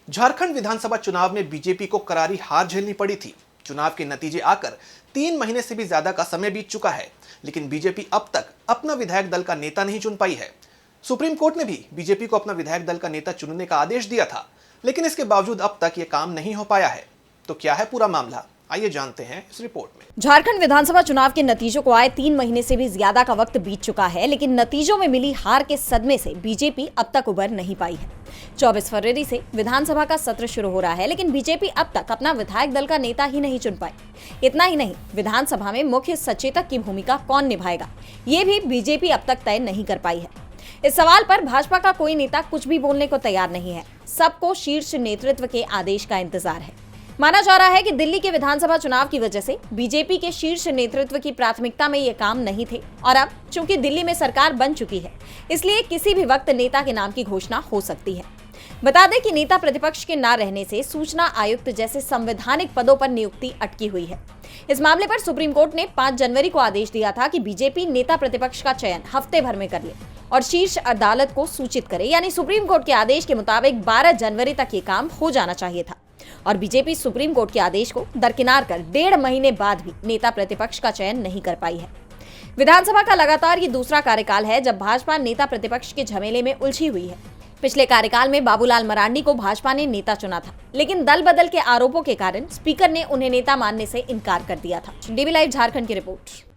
झारखंड विधानसभा चुनाव में बीजेपी को करारी हार झेलनी पड़ी थी। चुनाव के नतीजे आकर 3 महीने से भी ज्यादा का समय बीत चुका है, लेकिन बीजेपी अब तक अपना विधायक दल का नेता नहीं चुन पाई है। सुप्रीम कोर्ट ने भी बीजेपी को अपना विधायक दल का नेता चुनने का आदेश दिया था, लेकिन इसके बावजूद अब तक ये काम नहीं हो पाया है। तो क्या है पूरा मामला, आइए जानते हैं इस रिपोर्ट में। झारखंड विधानसभा चुनाव के नतीजों को आए 3 महीने से भी ज्यादा का वक्त बीत चुका है, लेकिन नतीजों में मिली हार के सदमे से बीजेपी अब तक उबर नहीं पाई है। 24 फरवरी से विधानसभा का सत्र शुरू हो रहा है, लेकिन बीजेपी अब तक अपना विधायक दल का नेता ही नहीं चुन पाई। इतना ही नहीं, विधानसभा में मुख्य सचेतक की भूमिका कौन निभाएगा, ये भी बीजेपी अब तक तय नहीं कर पाई है। इस सवाल पर भाजपा का कोई नेता कुछ भी बोलने को तैयार नहीं है। सबको शीर्ष नेतृत्व के आदेश का इंतजार है। माना जा रहा है कि दिल्ली के विधानसभा चुनाव की वजह से बीजेपी के शीर्ष नेतृत्व की प्राथमिकता में ये काम नहीं थे, और अब चूंकि दिल्ली में सरकार बन चुकी है, इसलिए किसी भी वक्त नेता के नाम की घोषणा हो सकती है। बता दें कि नेता प्रतिपक्ष के न रहने से सूचना आयुक्त जैसे संवैधानिक पदों पर नियुक्ति अटकी हुई है। इस मामले पर सुप्रीम कोर्ट ने 5 जनवरी को आदेश दिया था कि बीजेपी नेता प्रतिपक्ष का चयन हफ्ते भर में कर ले और शीर्ष अदालत को सूचित करे, यानी सुप्रीम कोर्ट के आदेश के मुताबिक 12 जनवरी तक ये काम हो जाना चाहिए था। और बीजेपी सुप्रीम कोर्ट के आदेश को दरकिनार कर 1.5 महीने बाद भी नेता प्रतिपक्ष का चयन नहीं कर पाई है। विधानसभा का लगातार ये दूसरा कार्यकाल है जब भाजपा नेता प्रतिपक्ष के झमेले में उलझी हुई है। पिछले कार्यकाल में बाबूलाल मरांडी को भाजपा ने नेता चुना था, लेकिन दल बदल के आरोपों के कारण स्पीकर ने उन्हें नेता मानने से इनकार कर दिया था। डीबी लाइव झारखंड की रिपोर्ट।